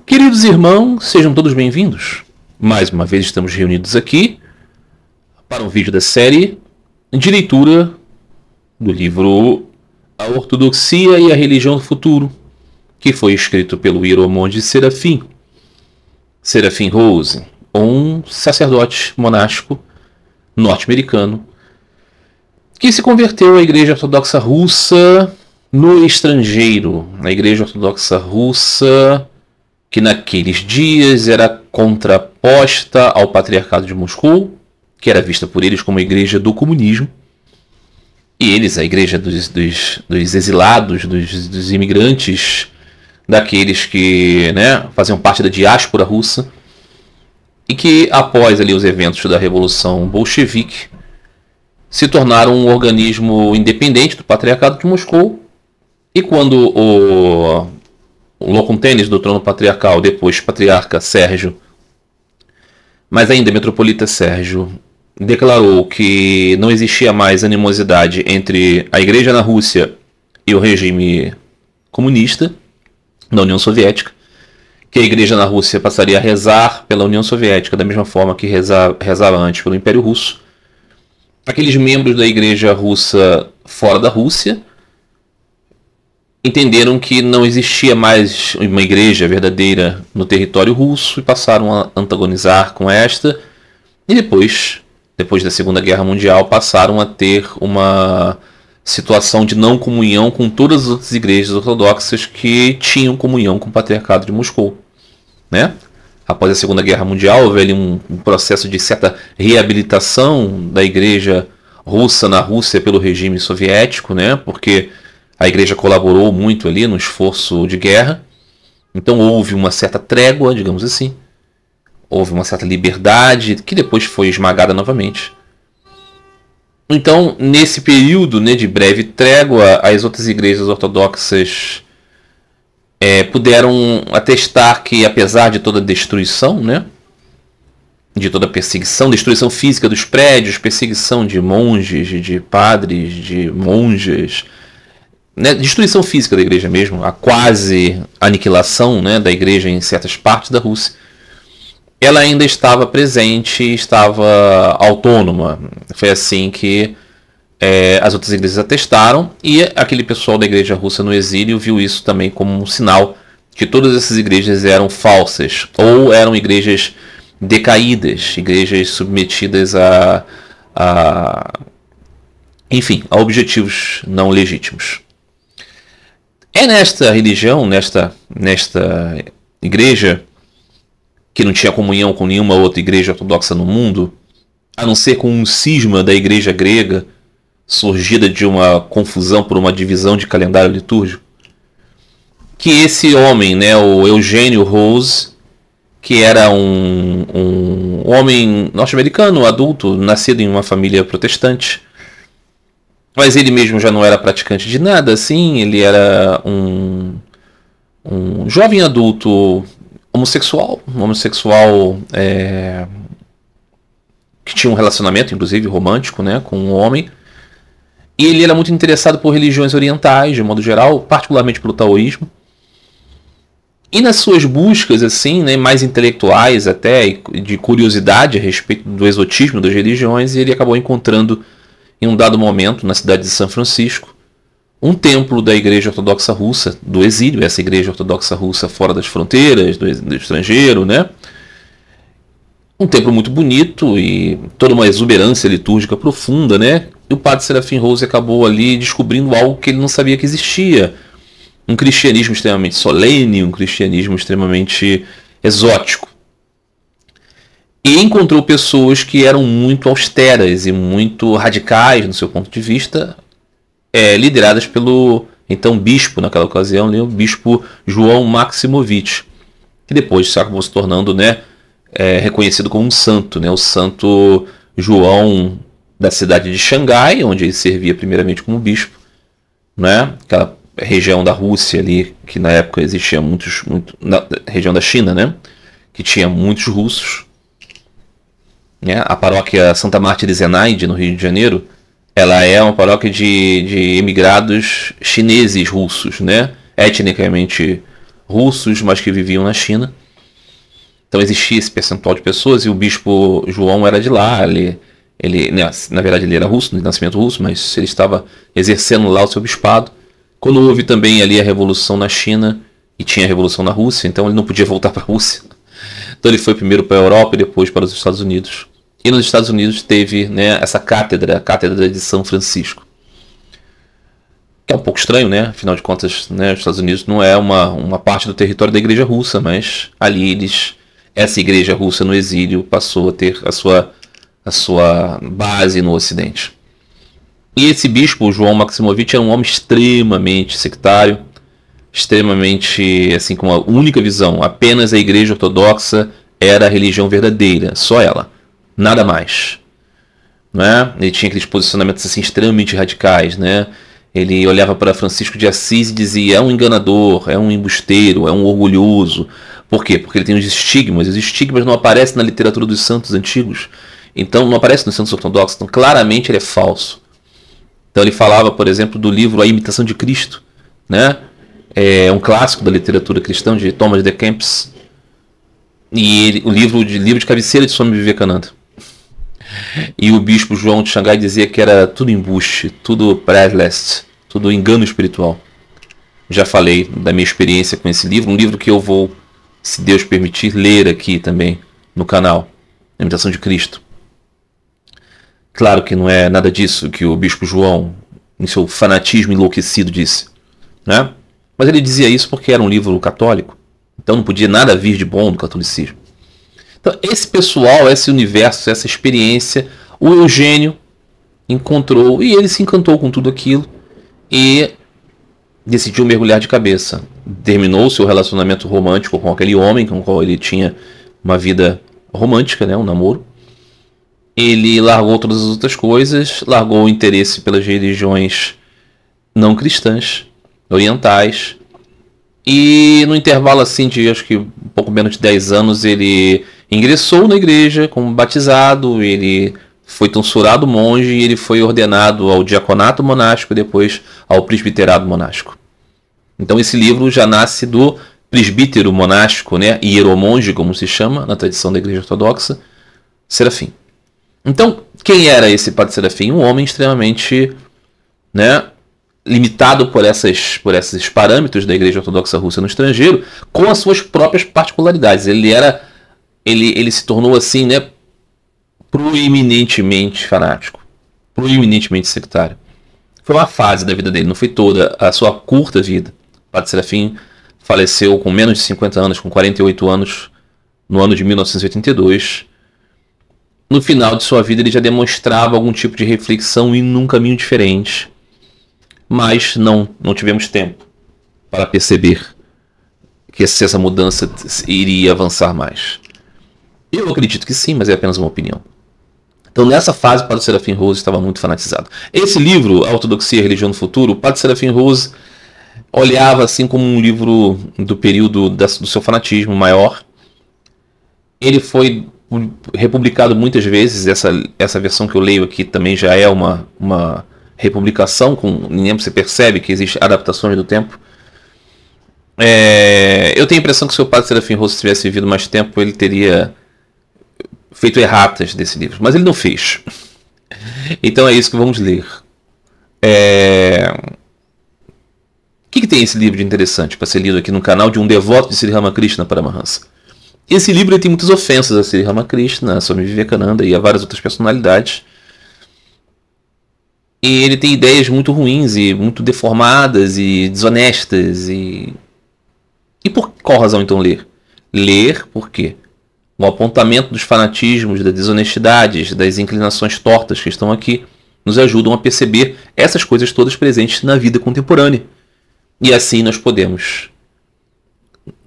Queridos irmãos, sejam todos bem-vindos. Mais uma vez estamos reunidos aqui para um vídeo da série de leitura do livro A Ortodoxia e a Religião do Futuro, que foi escrito pelo hieromonge Serafim Rose, um sacerdote monástico norte-americano que se converteu à Igreja Ortodoxa Russa no estrangeiro, na Igreja Ortodoxa Russa que naqueles dias era contraposta ao Patriarcado de Moscou, que era vista por eles como a Igreja do Comunismo, e eles, a Igreja dos exilados, dos imigrantes, daqueles que faziam parte da diáspora russa, e que após ali os eventos da Revolução Bolchevique se tornaram um organismo independente do Patriarcado de Moscou. E quando o Locontênis do trono patriarcal, depois patriarca Sérgio, mas ainda metropolita Sérgio, declarou que não existia mais animosidade entre a Igreja na Rússia e o regime comunista da União Soviética, que a Igreja na Rússia passaria a rezar pela União Soviética da mesma forma que rezava antes pelo Império Russo. Aqueles membros da Igreja Russa fora da Rússia entenderam que não existia mais uma igreja verdadeira no território russo e passaram a antagonizar com esta. E depois da Segunda Guerra Mundial, passaram a ter uma situação de não comunhão com todas as outras igrejas ortodoxas que tinham comunhão com o Patriarcado de Moscou. Após a Segunda Guerra Mundial, houve ali um processo de certa reabilitação da igreja russa na Rússia pelo regime soviético, porque a igreja colaborou muito ali no esforço de guerra. Então houve uma certa trégua, digamos assim. Houve uma certa liberdade, que depois foi esmagada novamente. Então, nesse período de breve trégua, as outras igrejas ortodoxas puderam atestar que, apesar de toda a destruição, de toda a perseguição, destruição física dos prédios, perseguição de monges, de padres, de monjas, destruição física da igreja mesmo, a quase aniquilação da igreja em certas partes da Rússia, ela ainda estava presente, estava autônoma. Foi assim que as outras igrejas atestaram, e aquele pessoal da igreja russa no exílio viu isso também como um sinal que todas essas igrejas eram falsas, ou eram igrejas decaídas, igrejas submetidas enfim, a objetivos não legítimos. É nesta religião, nesta igreja, que não tinha comunhão com nenhuma outra igreja ortodoxa no mundo, a não ser com um cisma da igreja grega, surgida de uma confusão por uma divisão de calendário litúrgico, que esse homem, o Eugênio Rose, que era um homem norte-americano, adulto, nascido em uma família protestante, mas ele mesmo já não era praticante de nada, assim. Ele era um jovem adulto homossexual, que tinha um relacionamento, inclusive, romântico, com um homem. E ele era muito interessado por religiões orientais, de modo geral, particularmente pelo taoísmo. E nas suas buscas, assim, mais intelectuais até, de curiosidade a respeito do exotismo das religiões, ele acabou encontrando, em um dado momento, na cidade de São Francisco, um templo da Igreja Ortodoxa Russa, do exílio, essa Igreja Ortodoxa Russa fora das fronteiras, do estrangeiro, Um templo muito bonito e toda uma exuberância litúrgica profunda, E o padre Serafim Rose acabou ali descobrindo algo que ele não sabia que existia. Um cristianismo extremamente solene, um cristianismo extremamente exótico. E encontrou pessoas que eram muito austeras e muito radicais no seu ponto de vista, lideradas pelo então bispo, naquela ocasião, o bispo João Maximovich, que depois acabou se tornando reconhecido como um santo, o santo João da cidade de Xangai, onde ele servia primeiramente como bispo, aquela região da Rússia ali, que na época existia na região da China, que tinha muitos russos. A paróquia Santa Marta de Zenaide, no Rio de Janeiro, ela é uma paróquia de emigrados chineses russos, etnicamente russos, mas que viviam na China. Então existia esse percentual de pessoas e o bispo João era de lá. Na verdade ele era russo, de nascimento russo, mas ele estava exercendo lá o seu bispado. Quando houve também ali a revolução na China e tinha a revolução na Rússia, então ele não podia voltar para a Rússia. Então ele foi primeiro para a Europa e depois para os Estados Unidos. E nos Estados Unidos teve, né, essa cátedra, a Cátedra de São Francisco. Que é um pouco estranho, né? Afinal de contas, né, os Estados Unidos não é uma parte do território da Igreja Russa, mas ali essa Igreja Russa no exílio passou a ter a sua base no Ocidente. E esse bispo, João Maximovich, era um homem extremamente sectário, extremamente, assim, com uma única visão. Apenas a Igreja Ortodoxa era a religião verdadeira, só ela, nada mais. Né? Ele tinha aqueles posicionamentos assim, extremamente radicais, né? Ele olhava para Francisco de Assis e dizia: é um enganador, é um embusteiro, é um orgulhoso. Por quê? Porque ele tem os estigmas não aparecem na literatura dos santos antigos, então não aparece nos santos ortodoxos, então claramente ele é falso. Então ele falava, por exemplo, do livro A Imitação de Cristo, né? É um clássico da literatura cristã de Thomas de Kempis, e o livro de cabeceira de Swami Vivekananda. E o bispo João de Xangai dizia que era tudo embuste, tudo pré-leste, tudo engano espiritual. Já falei da minha experiência com esse livro, um livro que eu vou, se Deus permitir, ler aqui também no canal, A Imitação de Cristo. Claro que não é nada disso que o bispo João, em seu fanatismo enlouquecido, disse, né? Mas ele dizia isso porque era um livro católico, então não podia nada vir de bom do catolicismo. Então esse pessoal, esse universo, essa experiência, o Eugênio encontrou e ele se encantou com tudo aquilo e decidiu mergulhar de cabeça. Terminou seu relacionamento romântico com aquele homem com o qual ele tinha uma vida romântica, né, um namoro. Ele largou todas as outras coisas, largou o interesse pelas religiões não cristãs, orientais, e no intervalo assim de acho que um pouco menos de 10 anos ele ingressou na igreja como batizado, ele foi tonsurado monge e ele foi ordenado ao diaconato monástico e depois ao presbiterado monástico. Então esse livro já nasce do presbítero monástico, né, hieromonge, como se chama na tradição da igreja ortodoxa, Serafim. Então, quem era esse Padre Serafim? Um homem extremamente, né, limitado por esses parâmetros da Igreja Ortodoxa Russa no estrangeiro, com as suas próprias particularidades. Ele se tornou assim, né, proeminentemente fanático, proeminentemente sectário. Foi uma fase da vida dele, não foi toda a sua curta vida. O Padre Serafim faleceu com menos de 50 anos, com 48 anos, no ano de 1982. No final de sua vida ele já demonstrava algum tipo de reflexão indo num caminho diferente. Mas não tivemos tempo para perceber que essa mudança iria avançar mais. Eu acredito que sim, mas é apenas uma opinião. Então nessa fase o Padre Serafim Rose estava muito fanatizado. Esse livro, A Ortodoxia e a Religião no Futuro, o Padre Serafim Rose olhava assim como um livro do período do seu fanatismo maior. Ele foi republicado muitas vezes, essa versão que eu leio aqui também já é uma republicação, você percebe que existem adaptações do tempo. Eu tenho a impressão que se o Padre Serafim Rose tivesse vivido mais tempo, ele teria feito erratas desse livro, mas ele não fez. Então é isso que vamos ler. O que tem esse livro de interessante para ser lido aqui no canal de um devoto de Sri Ramakrishna Paramahansa? Esse livro tem muitas ofensas a Sri Ramakrishna, a Swami Vivekananda e a várias outras personalidades. E ele tem ideias muito ruins e muito deformadas e desonestas. E por qual razão então ler? Ler por quê? O apontamento dos fanatismos, das desonestidades, das inclinações tortas que estão aqui nos ajudam a perceber essas coisas todas presentes na vida contemporânea. E assim nós podemos,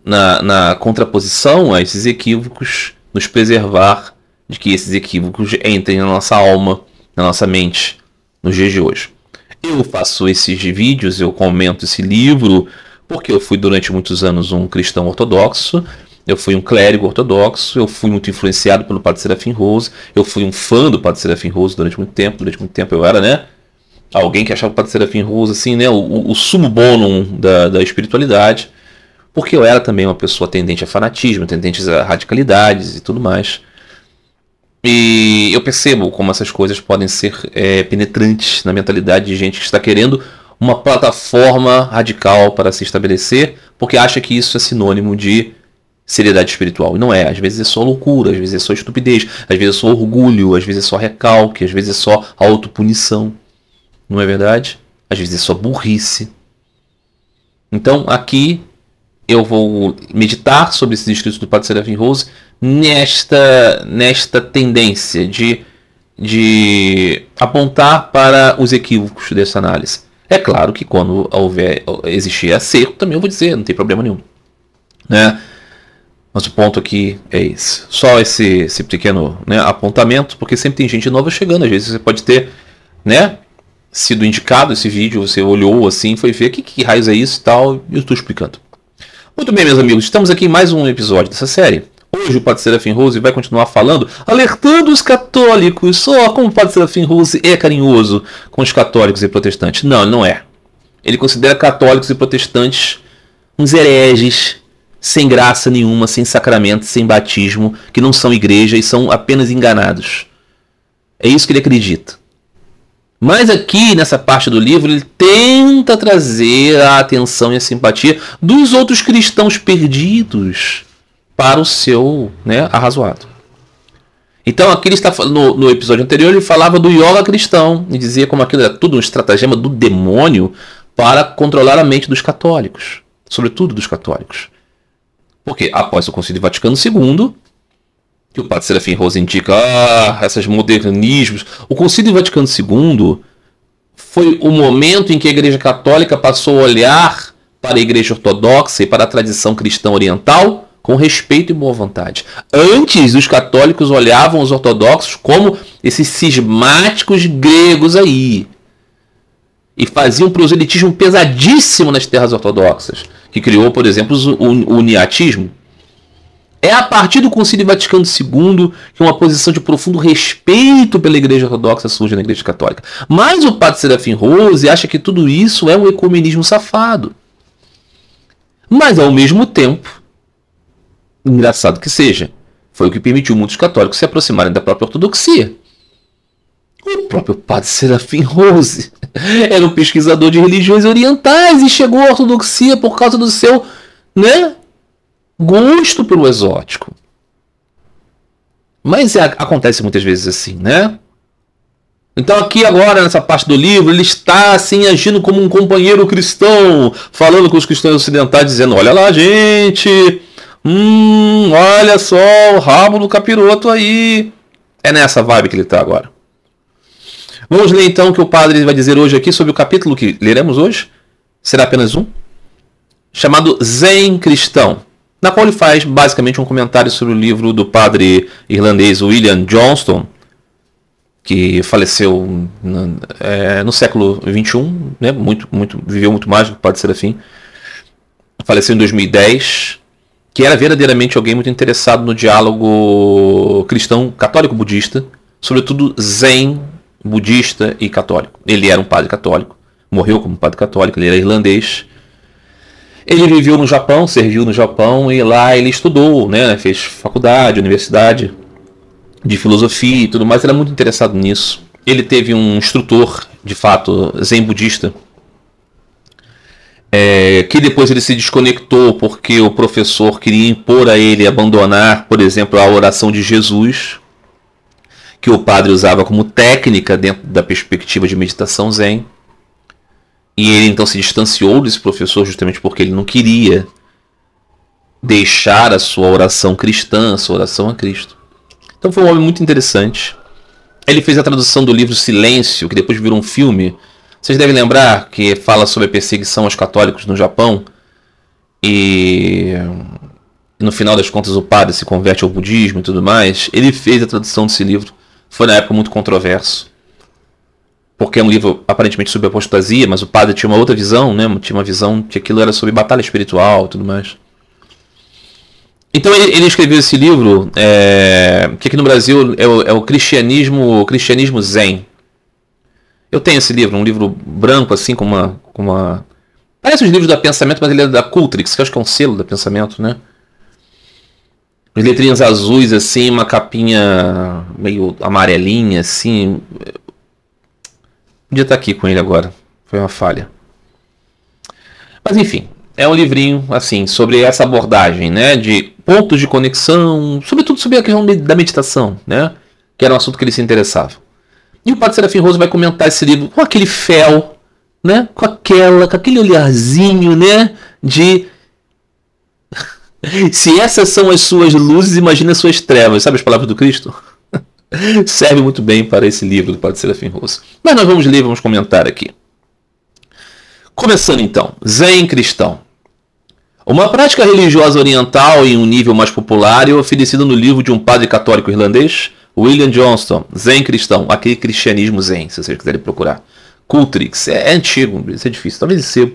na contraposição a esses equívocos, nos preservar de que esses equívocos entrem na nossa alma, na nossa mente, nos dias de hoje. Eu faço esses vídeos, eu comento esse livro, porque eu fui durante muitos anos um cristão ortodoxo, eu fui um clérigo ortodoxo, eu fui muito influenciado pelo Padre Serafim Rose, eu fui um fã do Padre Serafim Rose durante muito tempo eu era, né, alguém que achava o Padre Serafim Rose assim, né, o sumo bonum da espiritualidade, porque eu era também uma pessoa tendente a fanatismo, tendente a radicalidades e tudo mais. E eu percebo como essas coisas podem ser penetrantes na mentalidade de gente que está querendo uma plataforma radical para se estabelecer, porque acha que isso é sinônimo de seriedade espiritual. E não é. Às vezes é só loucura, às vezes é só estupidez, às vezes é só orgulho, às vezes é só recalque, às vezes é só autopunição. Não é verdade? Às vezes é só burrice. Então aqui eu vou meditar sobre esses escritos do Padre Serafim Rose nesta tendência de apontar para os equívocos dessa análise. É claro que quando existir acerto, também eu vou dizer, não tem problema nenhum. Né? Mas o ponto aqui é esse. Só esse pequeno, né, apontamento, porque sempre tem gente nova chegando. Às vezes você pode ter, né, sido indicado esse vídeo, você olhou assim, foi ver que raios é isso e tal, e eu estou explicando. Muito bem, meus amigos, estamos aqui em mais um episódio dessa série. Hoje o Padre Serafim Rose vai continuar falando, alertando os católicos, só como o Padre Serafim Rose é carinhoso com os católicos e protestantes. Não, ele não é. Ele considera católicos e protestantes uns hereges, sem graça nenhuma, sem sacramento, sem batismo, que não são igreja e são apenas enganados. É isso que ele acredita. Mas aqui, nessa parte do livro, ele tenta trazer a atenção e a simpatia dos outros cristãos perdidos para o seu, né, arrazoado. Então aqui ele está no episódio anterior, ele falava do yoga cristão e dizia como aquilo era tudo um estratagema do demônio para controlar a mente dos católicos, sobretudo dos católicos. Porque após o Concílio Vaticano II, que o Padre Serafim Rose indica, esses modernismos. O Concílio Vaticano II foi o momento em que a Igreja Católica passou a olhar para a Igreja Ortodoxa e para a tradição cristã oriental com respeito e boa vontade. Antes, os católicos olhavam os ortodoxos como esses cismáticos gregos aí. E faziam um proselitismo pesadíssimo nas terras ortodoxas, que criou, por exemplo, o uniatismo. É a partir do Concílio Vaticano II que uma posição de profundo respeito pela Igreja Ortodoxa surge na Igreja Católica. Mas o Padre Serafim Rose acha que tudo isso é um ecumenismo safado. Mas, ao mesmo tempo, engraçado que seja, foi o que permitiu muitos católicos se aproximarem da própria ortodoxia. O próprio Padre Serafim Rose era um pesquisador de religiões orientais e chegou à ortodoxia por causa do seu, né, gosto pelo exótico. Mas acontece muitas vezes assim, né? Então aqui agora, nessa parte do livro, ele está assim agindo como um companheiro cristão, falando com os cristãos ocidentais, dizendo, olha lá, gente, olha só o rabo do capiroto aí. É nessa vibe que ele está agora. Vamos ler então o que o padre vai dizer hoje aqui sobre o capítulo que leremos hoje. Será apenas um. Chamado Zen Cristão. Na qual ele faz basicamente um comentário sobre o livro do padre irlandês William Johnston, que faleceu no século XXI, né? Viveu muito mais do que o Padre Serafim. Faleceu em 2010, que era verdadeiramente alguém muito interessado no diálogo cristão católico-budista, sobretudo zen, budista e católico. Ele era um padre católico, morreu como padre católico, ele era irlandês. Ele viveu no Japão, serviu no Japão e lá ele estudou, né? Fez faculdade, universidade de filosofia e tudo mais. Ele era muito interessado nisso. Ele teve um instrutor, de fato, zen budista, que depois ele se desconectou porque o professor queria impor a ele abandonar, por exemplo, a oração de Jesus, que o padre usava como técnica dentro da perspectiva de meditação zen. E ele então se distanciou desse professor justamente porque ele não queria deixar a sua oração cristã, a sua oração a Cristo. Então foi um homem muito interessante. Ele fez a tradução do livro Silêncio, que depois virou um filme. Vocês devem lembrar que fala sobre a perseguição aos católicos no Japão. E no final das contas o padre se converte ao budismo e tudo mais. Ele fez a tradução desse livro. Foi na época muito controverso, porque é um livro aparentemente sobre apostasia, mas o padre tinha uma outra visão, né? Tinha uma visão que aquilo era sobre batalha espiritual e tudo mais. Então ele escreveu esse livro, que aqui no Brasil é o cristianismo zen. Eu tenho esse livro, um livro branco assim, com uma Parece os livros da Pensamento, mas ele é da Cultrix, que acho que é um selo da Pensamento, né? As letrinhas azuis, assim, uma capinha meio amarelinha, assim. Podia estar aqui com ele agora. Foi uma falha. Mas enfim, é um livrinho, assim, sobre essa abordagem, né? De pontos de conexão, sobretudo sobre a questão da meditação, né? Que era um assunto que ele se interessava. E o Padre Serafim Roso vai comentar esse livro com aquele fel, né? Com aquele olharzinho, né? De se essas são as suas luzes, imagina as suas trevas. Sabe as palavras do Cristo? Serve muito bem para esse livro do Padre Serafim Roso. Mas nós vamos ler, vamos comentar aqui. Começando então, Zen cristão. Uma prática religiosa oriental em um nível mais popular é oferecida no livro de um padre católico irlandês, William Johnston, Zen cristão, aquele cristianismo zen, se vocês quiserem procurar. Cultrix, é antigo, isso é difícil, talvez seja.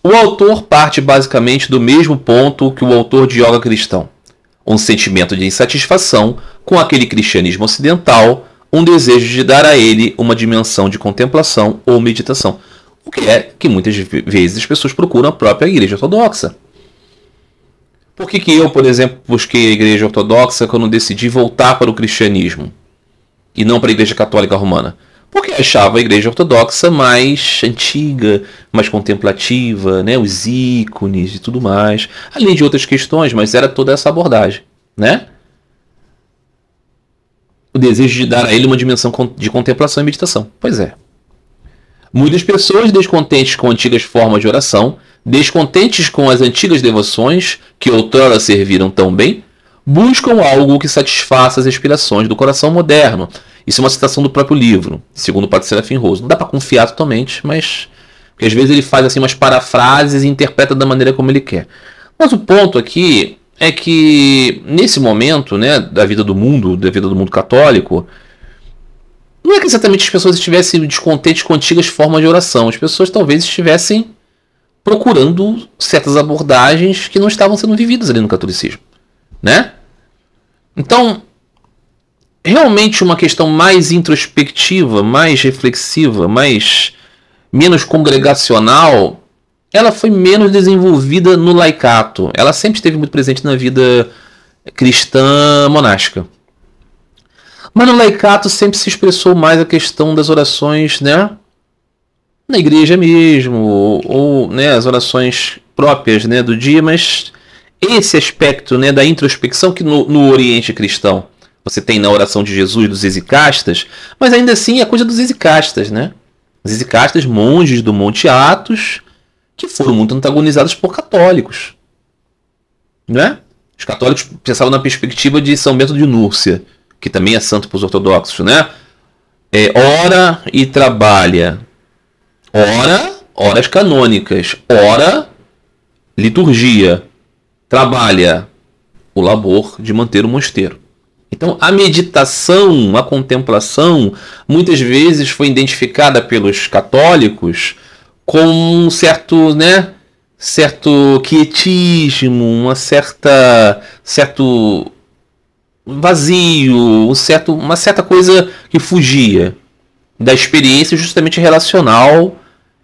O autor parte basicamente do mesmo ponto que o autor de Yoga cristão. Um sentimento de insatisfação com aquele cristianismo ocidental, um desejo de dar a ele uma dimensão de contemplação ou meditação. O que é que muitas vezes as pessoas procuram a própria igreja ortodoxa. Por que eu, por exemplo, busquei a igreja ortodoxa quando decidi voltar para o cristianismo e não para a igreja católica romana? Porque achava a igreja ortodoxa mais antiga, mais contemplativa, né? Os ícones e tudo mais, além de outras questões, mas era toda essa abordagem, né? O desejo de dar a ele uma dimensão de contemplação e meditação. Pois é. Muitas pessoas descontentes com antigas formas de oração, descontentes com as antigas devoções que outrora serviram tão bem, buscam algo que satisfaça as aspirações do coração moderno. Isso é uma citação do próprio livro, segundo o Padre Serafim Roso. Não dá para confiar totalmente, mas porque às vezes ele faz assim umas parafrases e interpreta da maneira como ele quer. Mas o ponto aqui é que nesse momento, né, da vida do mundo católico, não é que exatamente as pessoas estivessem descontentes com antigas formas de oração. As pessoas talvez estivessem procurando certas abordagens que não estavam sendo vividas ali no catolicismo, né? Então, realmente uma questão mais introspectiva, mais reflexiva, menos congregacional, ela foi menos desenvolvida no laicato. Ela sempre esteve muito presente na vida cristã monástica. Mas no laicato sempre se expressou mais a questão das orações, né, na igreja mesmo, ou né, as orações próprias, né, do dia, mas esse aspecto, né, da introspecção que no Oriente cristão você tem na oração de Jesus dos exicastas, mas ainda assim é coisa dos exicastas, né? Os exicastas, monges do Monte Athos, que foram muito antagonizados por católicos, né? Os católicos pensavam na perspectiva de São Bento de Núrcia, que também é santo para os ortodoxos, né? Ora e trabalha. Ora, horas canônicas. Ora, liturgia. Trabalha o labor de manter o mosteiro. Então, a meditação, a contemplação, muitas vezes foi identificada pelos católicos com um certo, né, certo quietismo, certo vazio, uma certa coisa que fugia da experiência justamente relacional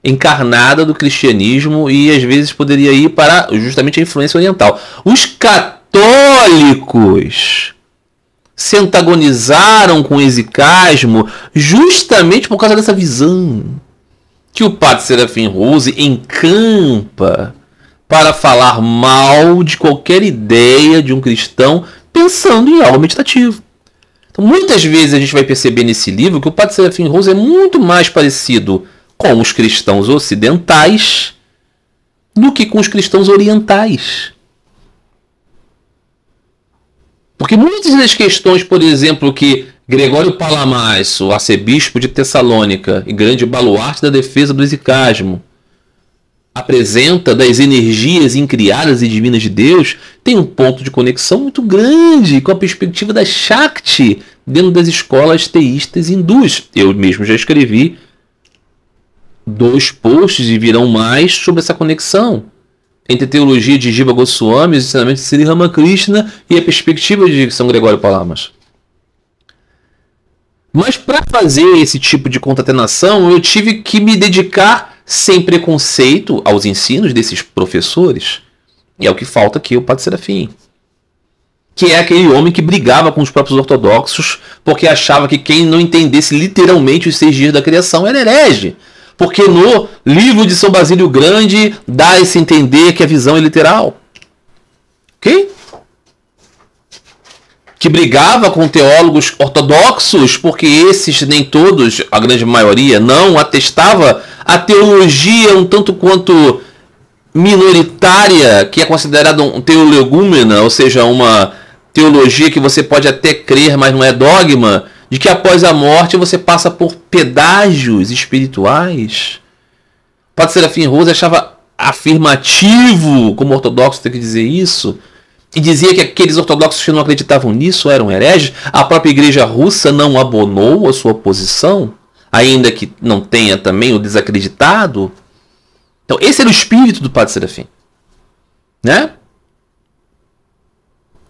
encarnada do cristianismo e às vezes poderia ir para justamente a influência oriental. Os católicos se antagonizaram com o exicasmo justamente por causa dessa visão que o Padre Serafim Roso encampa para falar mal de qualquer ideia de um cristão pensando em algo meditativo. Então, muitas vezes a gente vai perceber nesse livro que o Padre Serafim Roso é muito mais parecido com os cristãos ocidentais do que com os cristãos orientais. Porque muitas das questões, por exemplo, que Gregório Palamasso, arcebispo de Tessalônica e grande baluarte da defesa do exicasmo, apresenta das energias incriadas e divinas de Deus, tem um ponto de conexão muito grande com a perspectiva da Shakti dentro das escolas teístas hindus. Eu mesmo já escrevi 2 posts e virão mais sobre essa conexão entre a teologia de Jiva Goswami, os ensinamentos de Sri Ramakrishna e a perspectiva de São Gregório Palamas. Mas para fazer esse tipo de concatenação, eu tive que me dedicar sem preconceito aos ensinos desses professores. E é o que falta aqui o Padre Serafim. Que é aquele homem que brigava com os próprios ortodoxos porque achava que quem não entendesse literalmente os 6 dias da criação era herege. Porque no livro de São Basílio Grande dá esse entender que a visão é literal. Ok? Que brigava com teólogos ortodoxos porque esses, nem todos, a grande maioria, não atestava a teologia um tanto quanto minoritária, que é considerada um teolegúmena, ou seja, uma teologia que você pode até crer, mas não é dogma, de que após a morte você passa por pedágios espirituais. O Padre Serafim Rose achava afirmativo, como ortodoxo tem que dizer isso, e dizia que aqueles ortodoxos que não acreditavam nisso eram hereges. A própria Igreja Russa não abonou a sua posição, ainda que não tenha também o desacreditado. Então esse era o espírito do Padre Serafim, né?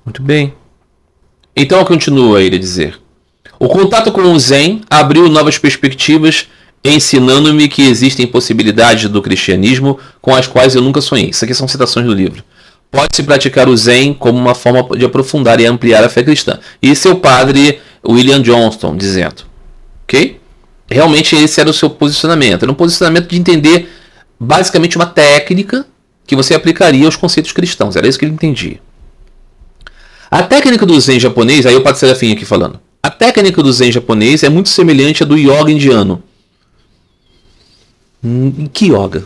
Muito bem. Então continua ele a dizer: o contato com o Zen abriu novas perspectivas, ensinando-me que existem possibilidades do cristianismo com as quais eu nunca sonhei. Isso aqui são citações do livro. Pode-se praticar o Zen como uma forma de aprofundar e ampliar a fé cristã. Isso é o padre William Johnston dizendo. Ok? Realmente esse era o seu posicionamento. Era um posicionamento de entender basicamente uma técnica que você aplicaria aos conceitos cristãos. Era isso que ele entendia. A técnica do Zen japonês, aí o Padre Serafim aqui falando. A técnica do Zen japonês é muito semelhante à do yoga indiano. Que yoga?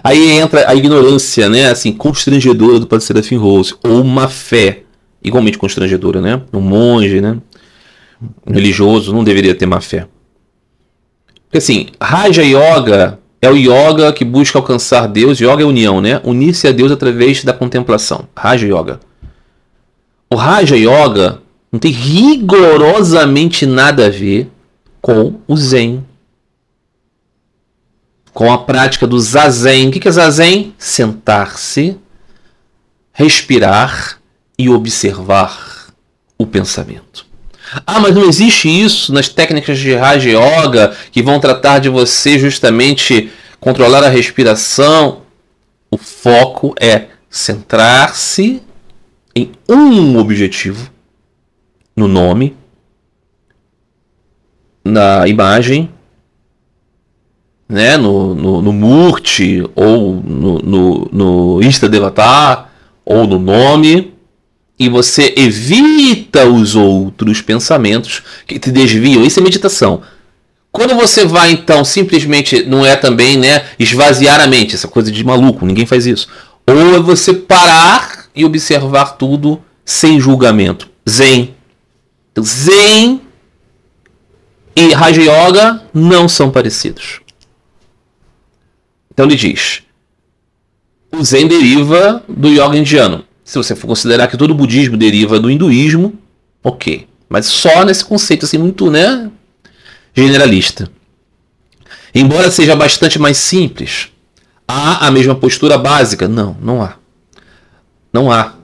Aí entra a ignorância, né, assim, constrangedora do Padre Serafim Rose, ou uma fé igualmente constrangedora, né? Um monge, né? Um religioso não deveria ter má fé. Porque assim, Raja Yoga é o yoga que busca alcançar Deus. Yoga é união, né? Unir-se a Deus através da contemplação. Raja Yoga. O Raja Yoga não tem rigorosamente nada a ver com o Zen, com a prática do Zazen. O que é Zazen? Sentar-se, respirar e observar o pensamento. Ah, mas não existe isso nas técnicas de Raja Yoga que vão tratar de você justamente controlar a respiração. O foco é centrar-se em um objetivo, no nome, na imagem, né, no Murti, ou no Istadevata, ou no nome, e você evita os outros pensamentos que te desviam. Isso é meditação. Quando você vai, então, simplesmente, não é também, né, esvaziar a mente, essa coisa de maluco, ninguém faz isso. Ou é você parar e observar tudo sem julgamento. Zen. Então, Zen e Raja Yoga não são parecidos. Então ele diz: o Zen deriva do yoga indiano. Se você for considerar que todo o budismo deriva do hinduísmo, ok. Mas só nesse conceito assim muito, né, generalista. Embora seja bastante mais simples, há a mesma postura básica? Não, não há. Não há.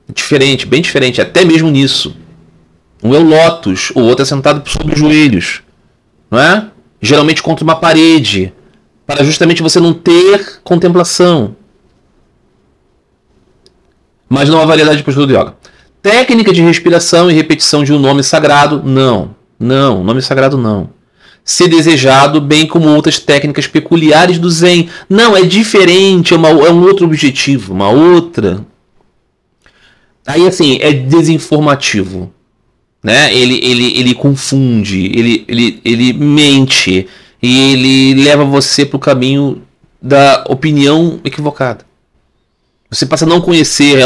É diferente, bem diferente, até mesmo nisso. Um é o lótus, o outro é sentado sobre os joelhos, não é? Geralmente contra uma parede, para justamente você não ter contemplação. Mas não há variedade de postura do yoga. Técnica de respiração e repetição de um nome sagrado? Não. Não, nome sagrado não. Se desejado, bem como outras técnicas peculiares do Zen. Não, é diferente, é um outro objetivo, uma outra. Aí assim, é desinformativo, né? Ele confunde, ele mente, e ele leva você para o caminho da opinião equivocada. Você passa a não conhecer,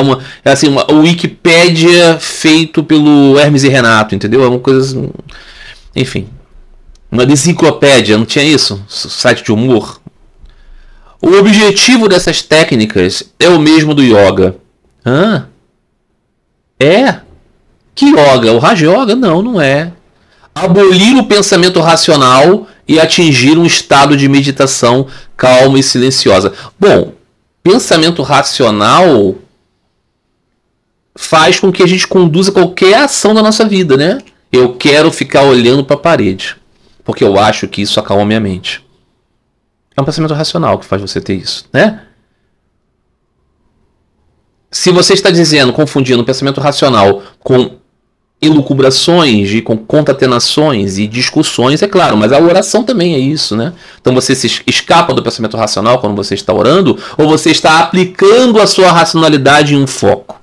é assim, uma Wikipédia feito pelo Hermes e Renato, entendeu? É uma coisa assim, enfim, uma enciclopédia, não tinha isso? Site de humor. O objetivo dessas técnicas é o mesmo do yoga. Ah, é? Que yoga? O Raja Yoga? Não, não é. Abolir o pensamento racional e atingir um estado de meditação calma e silenciosa. Bom, pensamento racional faz com que a gente conduza qualquer ação da nossa vida, né? Eu quero ficar olhando para a parede, porque eu acho que isso acalma minha mente. É um pensamento racional que faz você ter isso, né? Se você está dizendo, confundindo o pensamento racional com elucubrações, com concatenações e discussões, é claro, mas a oração também é isso, né? Então você se escapa do pensamento racional quando você está orando, ou você está aplicando a sua racionalidade em um foco.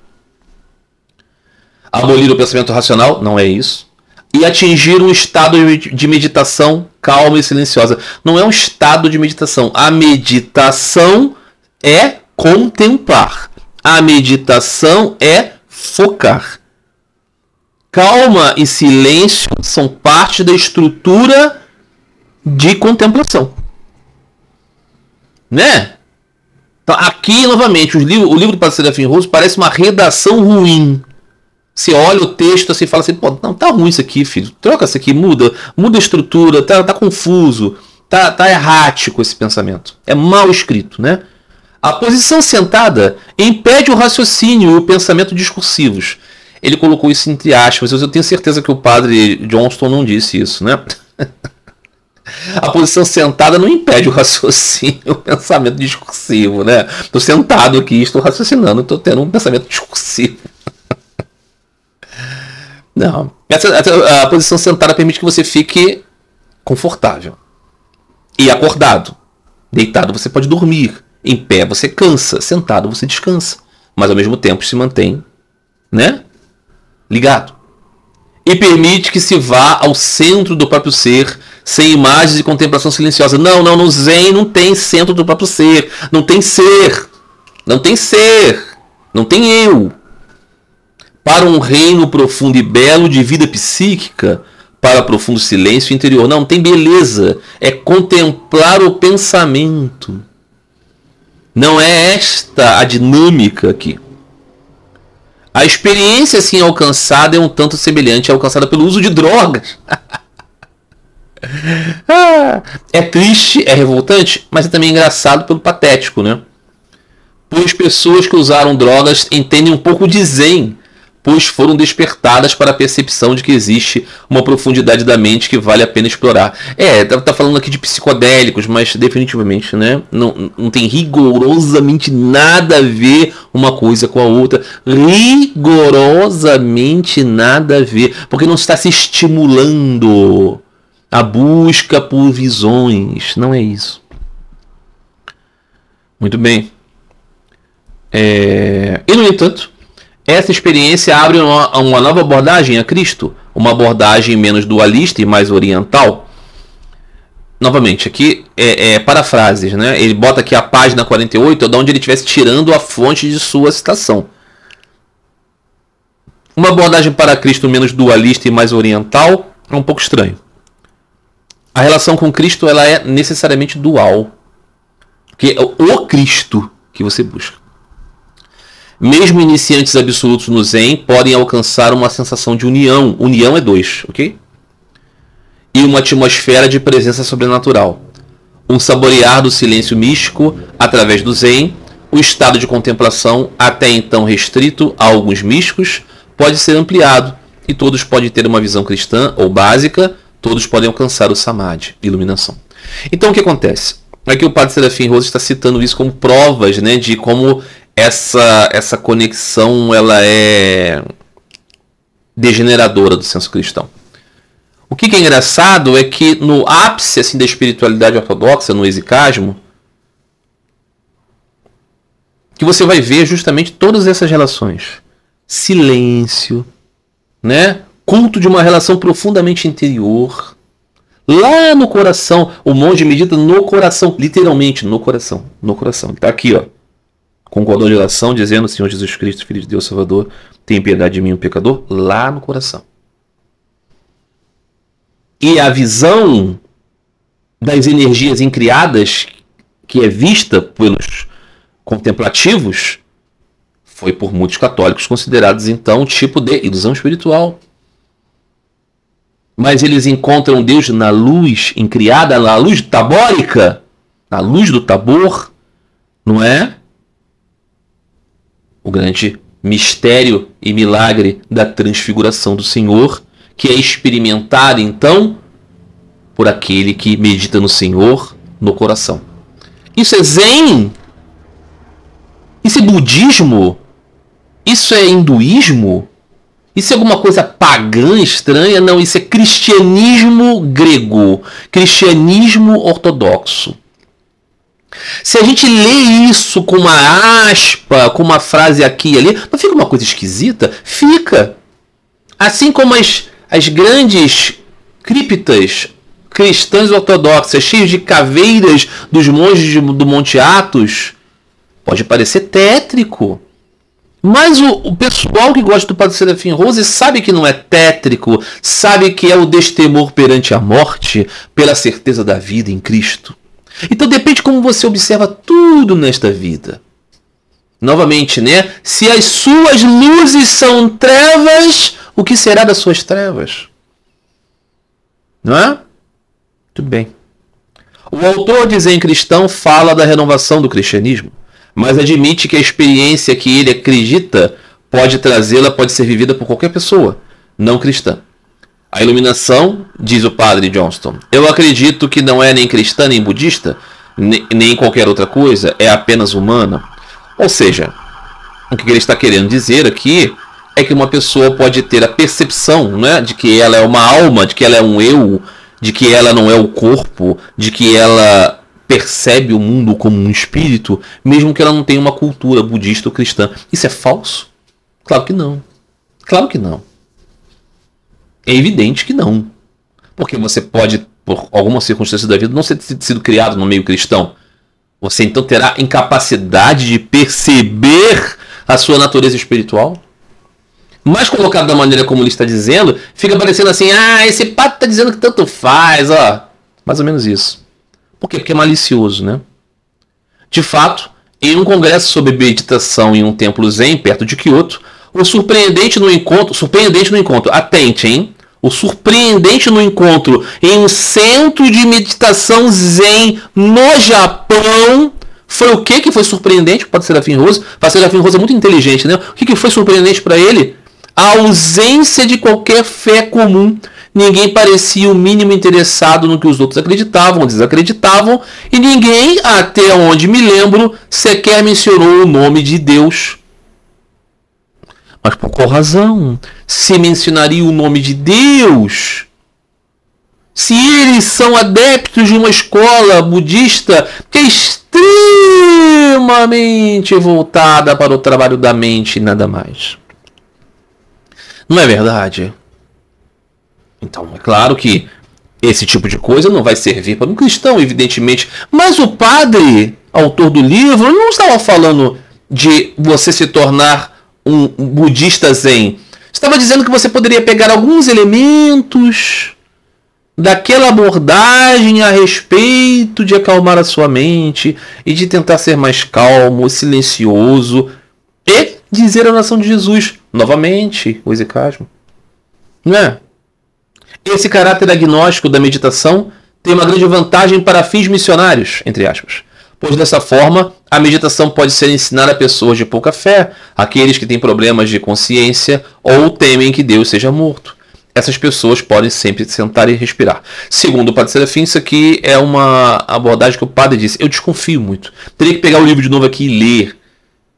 Abolir o pensamento racional não é isso. E atingir um estado de meditação calma e silenciosa. Não é um estado de meditação. A meditação é contemplar. A meditação é focar. Calma e silêncio são parte da estrutura de contemplação. Né? Então, aqui, novamente, o livro do Padre Serafim Roso parece uma redação ruim. Você olha o texto assim e fala assim, pô, não, tá ruim isso aqui, filho. Troca isso aqui, muda a estrutura, tá confuso, tá errático esse pensamento. É mal escrito, né? A posição sentada impede o raciocínio e o pensamento discursivos. Ele colocou isso entre aspas, eu tenho certeza que o padre Johnston não disse isso, né? A posição sentada não impede o raciocínio e o pensamento discursivo, né? Estou sentado aqui, estou raciocinando, estou tendo um pensamento discursivo. Não. A posição sentada permite que você fique confortável e acordado. Deitado você pode dormir. Em pé você cansa. Sentado você descansa. Mas ao mesmo tempo se mantém, né? Ligado. E permite que se vá ao centro do próprio ser, sem imagens e contemplação silenciosa. Não, no Zen não tem centro do próprio ser. Não tem ser. Não tem ser. Não tem eu. Para um reino profundo e belo de vida psíquica, para profundo silêncio interior. Não tem beleza. É contemplar o pensamento. Não é esta a dinâmica aqui. A experiência assim alcançada é um tanto semelhante à alcançada pelo uso de drogas. É triste, é revoltante, mas é também engraçado pelo patético, né? Pois pessoas que usaram drogas entendem um pouco de Zen, pois foram despertadas para a percepção de que existe uma profundidade da mente que vale a pena explorar. Tá falando aqui de psicodélicos, mas definitivamente, né, não tem rigorosamente nada a ver uma coisa com a outra. Rigorosamente nada a ver, porque não está se estimulando a busca por visões. Não é isso. Muito bem. E no entanto, essa experiência abre uma nova abordagem a Cristo, uma abordagem menos dualista e mais oriental. Novamente, aqui parafrases, né? Ele bota aqui a página 48, de onde ele estivesse tirando a fonte de sua citação. Uma abordagem para Cristo menos dualista e mais oriental é um pouco estranho. A relação com Cristo ela é necessariamente dual, que é o Cristo que você busca. Mesmo iniciantes absolutos no Zen podem alcançar uma sensação de união. União é 2, ok? E uma atmosfera de presença sobrenatural. Um saborear do silêncio místico através do Zen. O estado de contemplação, até então restrito a alguns místicos, pode ser ampliado. E todos podem ter uma visão cristã ou básica. Todos podem alcançar o Samadhi, iluminação. Então o que acontece? Aqui o Padre Serafim Roso está citando isso como provas, né, de como essa conexão ela é degeneradora do senso cristão. O que é engraçado é que no ápice assim, da espiritualidade ortodoxa, no exicasmo, que você vai ver justamente todas essas relações. Silêncio, né? Culto de uma relação profundamente interior. Lá no coração, o monge medita no coração, literalmente no coração. No coração. Está aqui, ó. Com cordão de oração, dizendo: Senhor Jesus Cristo, Filho de Deus Salvador, tem piedade de mim, um pecador, lá no coração. E a visão das energias incriadas, que é vista pelos contemplativos, foi por muitos católicos considerados, então, um tipo de ilusão espiritual. Mas eles encontram Deus na luz incriada, na luz tabórica, na luz do Tabor, não é? O grande mistério e milagre da transfiguração do Senhor, que é experimentado, então, por aquele que medita no Senhor no coração. Isso é zen? Isso é budismo? Isso é hinduísmo? Isso é alguma coisa pagã, estranha? Não, isso é cristianismo grego, cristianismo ortodoxo. Se a gente lê isso com uma aspa, com uma frase aqui e ali, não fica uma coisa esquisita? Fica. Assim como as grandes criptas cristãs ortodoxas, cheias de caveiras dos monges do Monte Athos, pode parecer tétrico. Mas o pessoal que gosta do Padre Serafim Rose sabe que não é tétrico, sabe que é o destemor perante a morte, pela certeza da vida em Cristo. Então depende de como você observa tudo nesta vida. Novamente, né? Se as suas luzes são trevas, o que será das suas trevas? Não é? Tudo bem. O autor de Zen Cristão fala da renovação do cristianismo, mas admite que a experiência que ele acredita pode trazê-la, pode ser vivida por qualquer pessoa, não cristã. A iluminação, diz o padre Johnston, eu acredito que não é nem cristã nem budista, nem qualquer outra coisa, é apenas humana. Ou seja, o que ele está querendo dizer aqui é que uma pessoa pode ter a percepção, né, de que ela é uma alma, de que ela é um eu, de que ela não é o corpo, de que ela percebe o mundo como um espírito, mesmo que ela não tenha uma cultura budista ou cristã. Isso é falso? Claro que não. Claro que não. É evidente que não. Porque você pode, por alguma circunstância da vida, não ter sido criado no meio cristão. Você então terá incapacidade de perceber a sua natureza espiritual. Mas colocado da maneira como ele está dizendo, fica parecendo assim, esse pato está dizendo que tanto faz, ó. Mais ou menos isso. Por quê? Porque é malicioso, né? De fato, em um congresso sobre meditação em um templo zen perto de Kyoto, o surpreendente no encontro, atente, hein? O surpreendente no encontro em um centro de meditação zen no Japão foi o que foi surpreendente para o Padre Serafim Rose? O Padre Serafim Rose é muito inteligente, né? O que foi surpreendente para ele? A ausência de qualquer fé comum. Ninguém parecia o mínimo interessado no que os outros acreditavam ou desacreditavam, e ninguém, até onde me lembro, sequer mencionou o nome de Deus. Mas por qual razão? Se mencionaria o nome de Deus? Se eles são adeptos de uma escola budista que é extremamente voltada para o trabalho da mente e nada mais. Não é verdade? Então, é claro que esse tipo de coisa não vai servir para um cristão, evidentemente. Mas o padre, autor do livro, não estava falando de você se tornar um budista zen. Estava dizendo que você poderia pegar alguns elementos daquela abordagem a respeito de acalmar a sua mente e de tentar ser mais calmo, silencioso e dizer a oração de Jesus. Novamente, o exicasmo. Não é? Esse caráter agnóstico da meditação tem uma grande vantagem para fins missionários, entre aspas. Pois dessa forma, a meditação pode ser ensinada a pessoas de pouca fé, aqueles que têm problemas de consciência ou temem que Deus seja morto. Essas pessoas podem sempre sentar e respirar. Segundo o Padre Serafim, isso aqui é uma abordagem que o padre disse. Eu desconfio muito. Teria que pegar o livro de novo aqui e ler.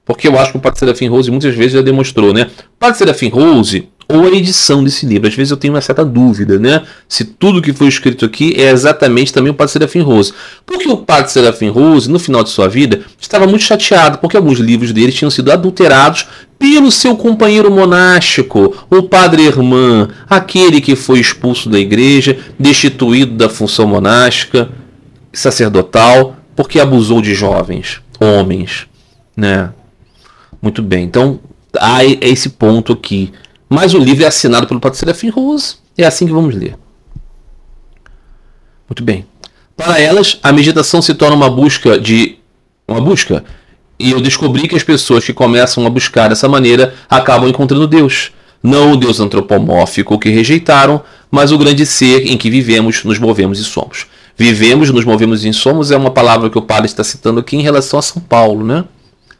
Porque eu acho que o Padre Serafim Rose muitas vezes já demonstrou, né? O Padre Serafim Rose, ou a edição desse livro, às vezes eu tenho uma certa dúvida, né? Se tudo que foi escrito aqui é exatamente também o Padre Serafim Rose. Porque o Padre Serafim Rose, no final de sua vida, estava muito chateado, porque alguns livros dele tinham sido adulterados pelo seu companheiro monástico, o Padre Herman, aquele que foi expulso da igreja, destituído da função monástica, sacerdotal, porque abusou de jovens, homens, né? Muito bem, então há esse ponto aqui. Mas o livro é assinado pelo Padre Serafim Rose. É assim que vamos ler. Muito bem. Para elas, a meditação se torna uma busca. E eu descobri que as pessoas que começam a buscar dessa maneira acabam encontrando Deus. Não o Deus antropomórfico que rejeitaram, mas o grande ser em que vivemos, nos movemos e somos. Vivemos, nos movemos e somos é uma palavra que o padre está citando aqui em relação a São Paulo, né?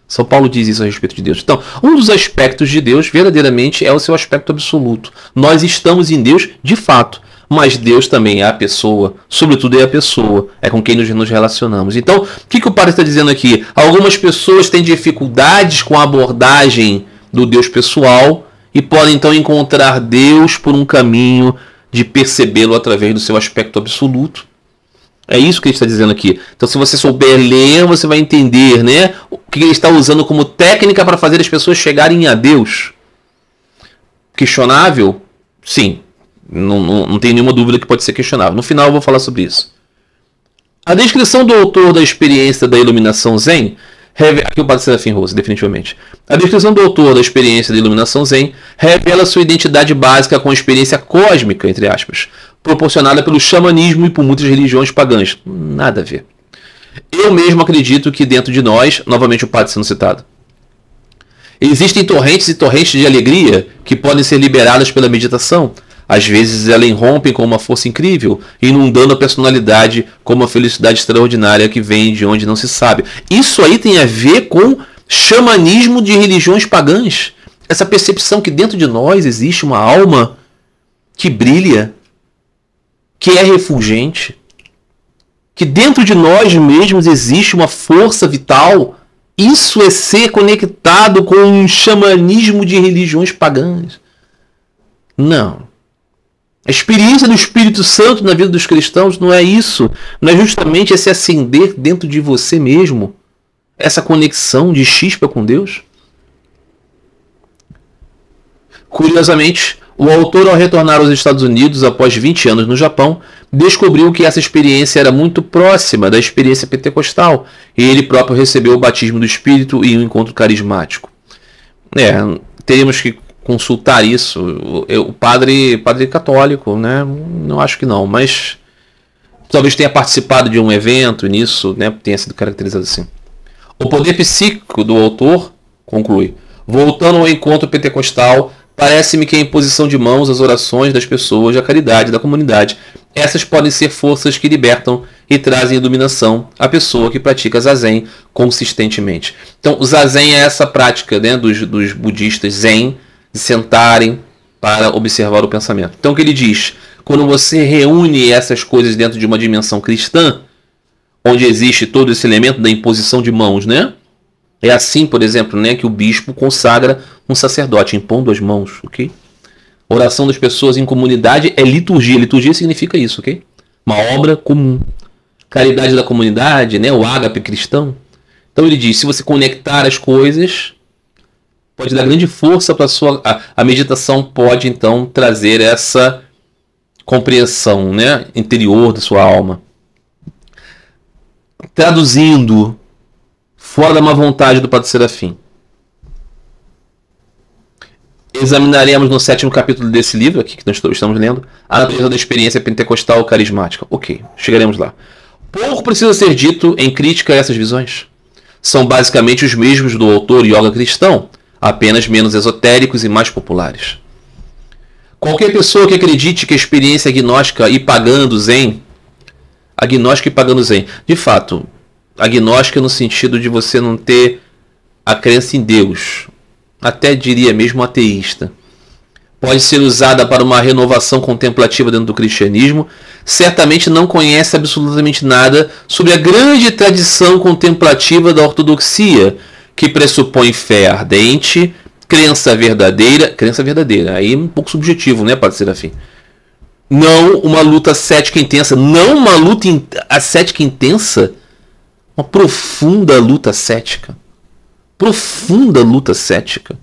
São Paulo diz isso a respeito de Deus. Então, um dos aspectos de Deus, verdadeiramente, é o seu aspecto absoluto. Nós estamos em Deus, de fato. mas Deus também é a pessoa, sobretudo é a pessoa, é com quem nos relacionamos. Então, o que o padre está dizendo aqui? Algumas pessoas têm dificuldades com a abordagem do Deus pessoal e podem então encontrar Deus por um caminho de percebê-lo através do seu aspecto absoluto. É isso que ele está dizendo aqui. Então, se você souber ler, você vai entender, né, o que ele está usando como técnica para fazer as pessoas chegarem a Deus. Questionável? Sim. Não tem nenhuma dúvida que pode ser questionável. No final eu vou falar sobre isso. A descrição do autor da experiência da iluminação Zen... Aqui o padre Serafim Rose, definitivamente. A descrição do autor da experiência da iluminação Zen revela sua identidade básica com a experiência cósmica, entre aspas, proporcionada pelo xamanismo e por muitas religiões pagãs. Nada a ver. Eu mesmo acredito que dentro de nós, novamente o padre sendo citado, existem torrentes e torrentes de alegria que podem ser liberadas pela meditação. Às vezes elas irrompem com uma força incrível, inundando a personalidade com uma felicidade extraordinária que vem de onde não se sabe. Isso aí tem a ver com xamanismo de religiões pagãs. Essa percepção que dentro de nós existe uma alma que brilha, que é refulgente, que dentro de nós mesmos existe uma força vital. Isso é ser conectado com um xamanismo de religiões pagãs. Não. A experiência do Espírito Santo na vida dos cristãos não é isso. Não é justamente esse acender dentro de você mesmo. Essa conexão de chispa com Deus. Curiosamente, o autor, ao retornar aos Estados Unidos após 20 anos no Japão, descobriu que essa experiência era muito próxima da experiência pentecostal. E ele próprio recebeu o batismo do Espírito e um encontro carismático. Teríamos que consultar isso. O padre católico, né? Não acho que não, mas talvez tenha participado de um evento nisso, né? Tenha sido caracterizado assim. O poder psíquico do autor conclui: voltando ao encontro pentecostal, parece-me que a imposição de mãos, as orações das pessoas, a caridade da comunidade, essas podem ser forças que libertam e trazem iluminação à pessoa que pratica zazen consistentemente. Então, o zazen é essa prática, né, dos budistas zen, de sentarem para observar o pensamento. Então o que ele diz? Quando você reúne essas coisas dentro de uma dimensão cristã, onde existe todo esse elemento da imposição de mãos, né? É assim, por exemplo, né, que o bispo consagra um sacerdote, impondo as mãos, ok? Oração das pessoas em comunidade é liturgia. Liturgia significa isso, ok? Uma obra comum. Caridade da comunidade, né, o ágape cristão. Então ele diz, se você conectar as coisas, pode dar grande força para a meditação pode então trazer essa compreensão, né, interior da sua alma. Traduzindo, fora da má vontade do Padre Serafim, examinaremos no 7º capítulo desse livro aqui que nós estamos lendo a natureza da experiência pentecostal carismática. Ok, chegaremos lá. Pouco precisa ser dito em crítica a essas visões. São basicamente os mesmos do autor yoga cristão, apenas menos esotéricos e mais populares. Qualquer pessoa que acredite que a experiência agnóstica e pagã do Zen, de fato, agnóstica no sentido de você não ter a crença em Deus, até diria mesmo ateísta, pode ser usada para uma renovação contemplativa dentro do cristianismo, certamente não conhece absolutamente nada sobre a grande tradição contemplativa da ortodoxia, que pressupõe fé ardente, crença verdadeira, aí um pouco subjetivo, né, Padre Serafim? Não uma luta ascética intensa, não uma luta ascética intensa, uma profunda luta ascética. Profunda luta ascética.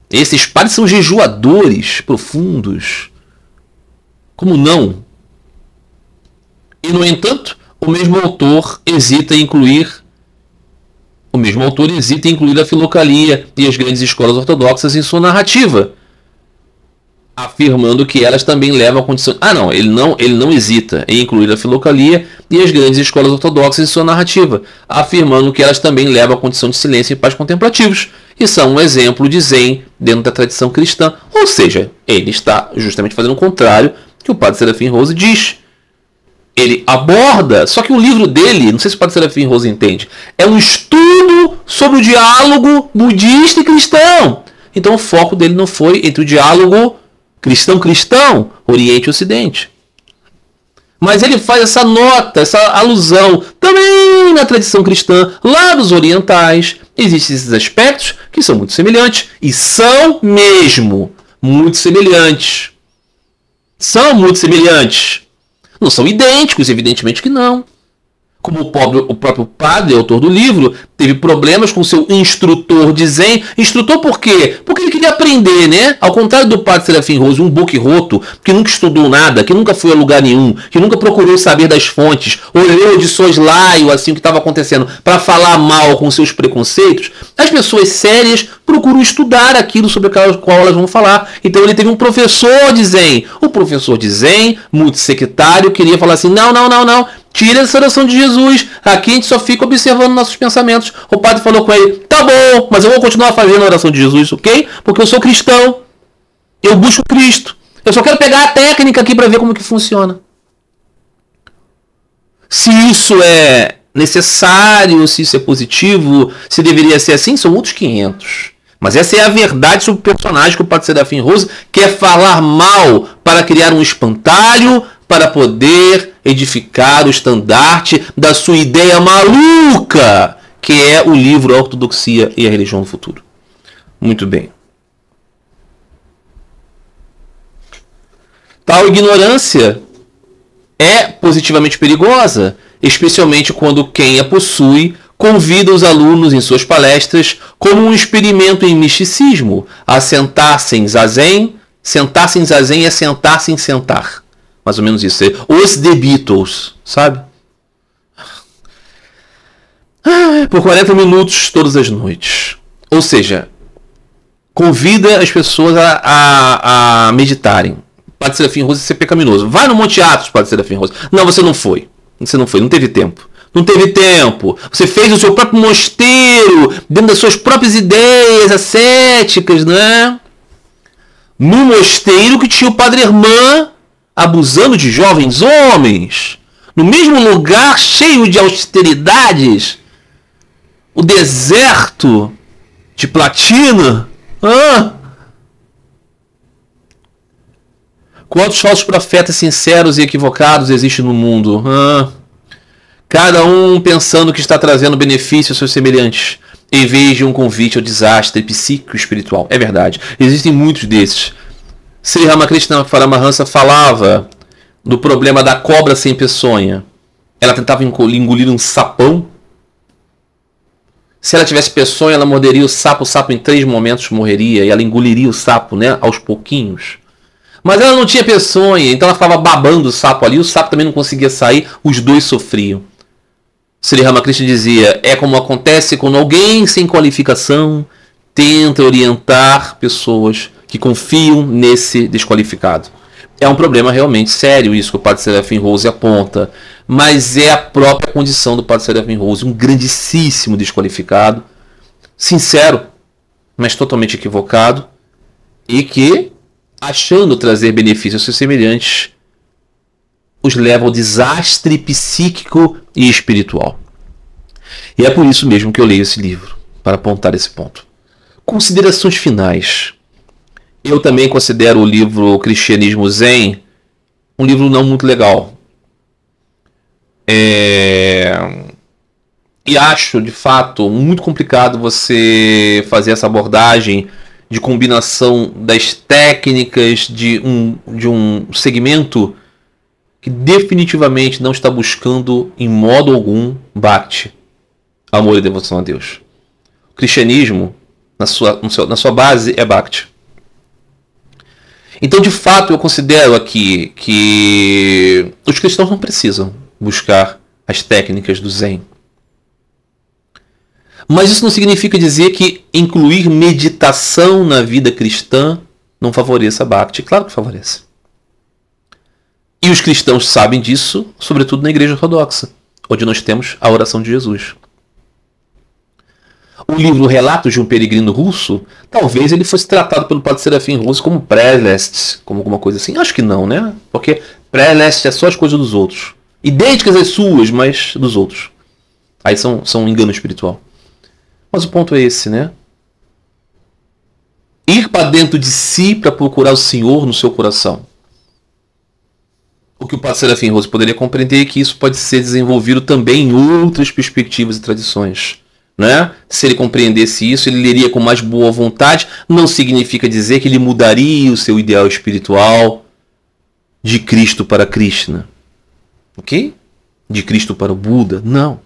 Esses padres são jejuadores profundos. Como não? E, no entanto, o mesmo autor hesita em incluir a filocalia e as grandes escolas ortodoxas em sua narrativa, afirmando que elas também levam a condição... ele não hesita em incluir a filocalia e as grandes escolas ortodoxas em sua narrativa, afirmando que elas também levam a condição de silêncio e paz contemplativos, e são um exemplo de Zen dentro da tradição cristã. Ou seja, ele está justamente fazendo o contrário que o Padre Serafim Rose diz. Ele aborda, só que o livro dele, não sei se o Padre Serafim Rose entende, é um estudo sobre o diálogo budista e cristão. Então o foco dele não foi entre o diálogo Cristão, Oriente e Ocidente. Mas ele faz essa nota, essa alusão, também na tradição cristã, lá dos orientais, existem esses aspectos que são muito semelhantes, e são mesmo muito semelhantes. São muito semelhantes. Não são idênticos, evidentemente que não. Como o próprio padre, autor do livro, teve problemas com seu instrutor de Zen. Instrutor por quê? Porque ele queria aprender, né? Ao contrário do padre Serafim Rose, um book roto, que nunca estudou nada, que nunca foi a lugar nenhum, que nunca procurou saber das fontes, ou leu de soslaio, assim, o que estava acontecendo, para falar mal com seus preconceitos. As pessoas sérias procuram estudar aquilo sobre o qual elas vão falar. Então ele teve um professor de Zen. O professor de Zen, muito sectário, queria falar assim, não. Tira essa oração de Jesus. Aqui a gente só fica observando nossos pensamentos. O padre falou com ele, tá bom, mas eu vou continuar fazendo a oração de Jesus, ok? Porque eu sou cristão. Eu busco Cristo. Eu só quero pegar a técnica aqui para ver como que funciona. Se isso é necessário, se isso é positivo, se deveria ser assim, são outros 500. Mas essa é a verdade sobre o personagem que o padre Serafim Rose quer falar mal para criar um espantalho, para poder edificar o estandarte da sua ideia maluca, que é o livro A Ortodoxia e a Religião do Futuro. Muito bem. Tal ignorância é positivamente perigosa, especialmente quando quem a possui convida os alunos em suas palestras como um experimento em misticismo a sentar-se em zazen. Sentar-se em zazen é sentar-se em sentar. Mais ou menos isso. Os The Beatles, sabe? Por 40 minutos todas as noites. Ou seja, convida as pessoas a meditarem. Padre Serafim Rose ser pecaminoso. Vai no Monte Athos, Padre Serafim Rose. Não, você não foi. Você não foi, não teve tempo. Não teve tempo. Você fez o seu próprio mosteiro, dentro das suas próprias ideias ascéticas, né? No mosteiro que tinha o Padre Hermann abusando de jovens homens. No mesmo lugar cheio de austeridades. O deserto de platina. Quantos falsos profetas sinceros e equivocados existem no mundo? Cada um pensando que está trazendo benefício aos seus semelhantes, em vez de um convite ao desastre psíquico e espiritual. É verdade, existem muitos desses. Sri Ramakrishna Paramahansa falava do problema da cobra sem peçonha. Ela tentava engolir um sapão. Se ela tivesse peçonha, ela morderia o sapo em 3 momentos morreria, e ela engoliria o sapo, né, aos pouquinhos. Mas ela não tinha peçonha, então ela ficava babando o sapo ali, o sapo também não conseguia sair, os dois sofriam. Sri Ramakrishna dizia, é como acontece quando alguém sem qualificação tenta orientar pessoas que confiam nesse desqualificado. É um problema realmente sério isso que o padre Serafim Rose aponta, mas é a própria condição do padre Serafim Rose, um grandíssimo desqualificado, sincero, mas totalmente equivocado, e que, achando trazer benefícios aos seus semelhantes, os leva ao desastre psíquico e espiritual. E é por isso mesmo que eu leio esse livro, para apontar esse ponto. Considerações finais. Eu também considero o livro Cristianismo Zen um livro não muito legal. E acho, de fato, muito complicado você fazer essa abordagem de combinação das técnicas de um segmento que definitivamente não está buscando em modo algum Bhakti, amor e devoção a Deus. O cristianismo, na sua base, é Bhakti. Então, de fato, eu considero aqui que os cristãos não precisam buscar as técnicas do Zen. Mas isso não significa dizer que incluir meditação na vida cristã não favoreça a Bhakti. Claro que favorece. E os cristãos sabem disso, sobretudo na Igreja Ortodoxa, onde nós temos a oração de Jesus. O livro Relatos de um Peregrino Russo, talvez ele fosse tratado pelo padre Serafim Rose como Prelest, como alguma coisa assim. Acho que não, né? Porque Prelest é só as coisas dos outros. Idênticas às suas, mas dos outros. Aí são um engano espiritual. Mas o ponto é esse, né? ir para dentro de si para procurar o Senhor no seu coração. O que o Padre Serafim Rose poderia compreender é que isso pode ser desenvolvido também em outras perspectivas e tradições. Né? Se ele compreendesse isso, ele leria com mais boa vontade. Não significa dizer que ele mudaria o seu ideal espiritual de Cristo para Krishna. Ok? De Cristo para o Buda. Não.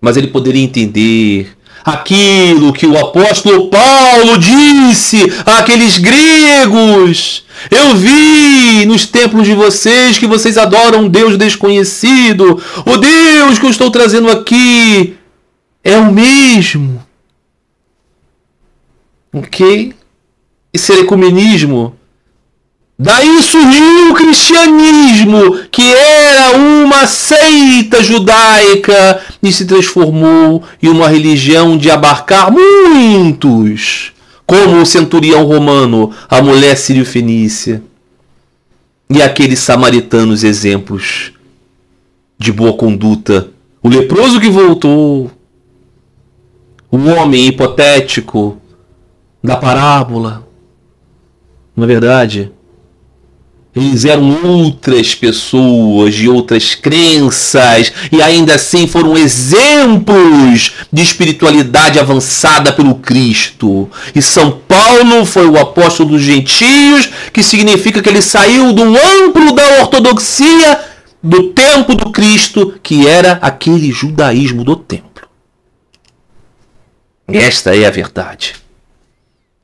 Mas ele poderia entender aquilo que o apóstolo Paulo disse àqueles gregos. Eu vi nos templos de vocês que vocês adoram um Deus desconhecido. O Deus que eu estou trazendo aqui é o mesmo. Ok? Esse ecumenismo. Daí surgiu o cristianismo, que era uma seita judaica e se transformou em uma religião de abarcar muitos, como o centurião romano, a mulher sírio-fenícia e aqueles samaritanos exemplos de boa conduta. O leproso que voltou, o homem hipotético da parábola. Não é verdade? Eles eram outras pessoas de outras crenças e ainda assim foram exemplos de espiritualidade avançada pelo Cristo. E São Paulo foi o apóstolo dos gentios, que significa que ele saiu do amplo da ortodoxia do tempo do Cristo, que era aquele judaísmo do templo. Esta é a verdade.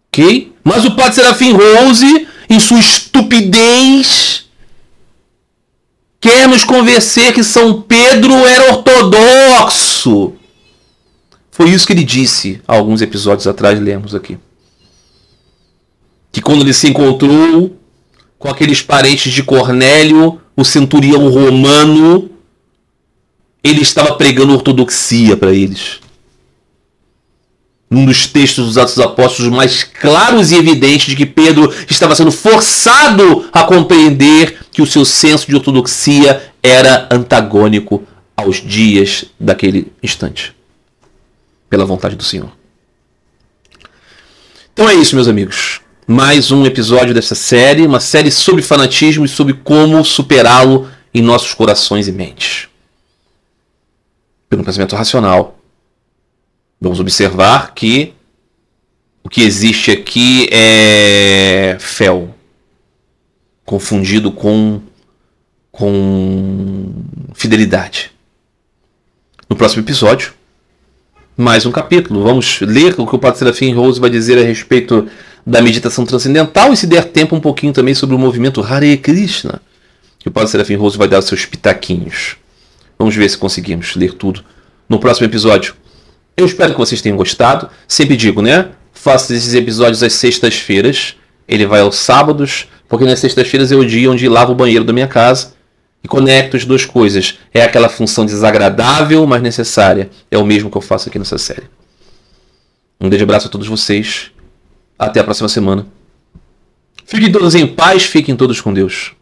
Ok? Mas o Padre Serafim Rose, em sua estupidez, quer nos convencer que São Pedro era ortodoxo. Foi isso que ele disse há alguns episódios atrás, lemos aqui. Que quando ele se encontrou com aqueles parentes de Cornélio, o centurião romano, ele estava pregando ortodoxia para eles. Num dos textos dos Atos dos Apóstolos mais claros e evidentes de que Pedro estava sendo forçado a compreender que o seu senso de ortodoxia era antagônico aos dias daquele instante, pela vontade do Senhor. Então é isso, meus amigos. Mais um episódio dessa série, uma série sobre fanatismo e sobre como superá-lo em nossos corações e mentes. Pelo pensamento racional, vamos observar que o que existe aqui é fel, confundido com fidelidade. No próximo episódio, mais um capítulo. Vamos ler o que o Padre Serafim Rose vai dizer a respeito da meditação transcendental e, se der tempo, um pouquinho também sobre o movimento Hare Krishna, que o Padre Serafim Rose vai dar os seus pitaquinhos. Vamos ver se conseguimos ler tudo no próximo episódio. Eu espero que vocês tenham gostado. Sempre digo, né? Faço esses episódios às sextas-feiras. Ele vai aos sábados, porque nas sextas-feiras é o dia onde lavo o banheiro da minha casa e conecto as duas coisas. É aquela função desagradável, mas necessária. É o mesmo que eu faço aqui nessa série. Um grande abraço a todos vocês. Até a próxima semana. Fiquem todos em paz, fiquem todos com Deus.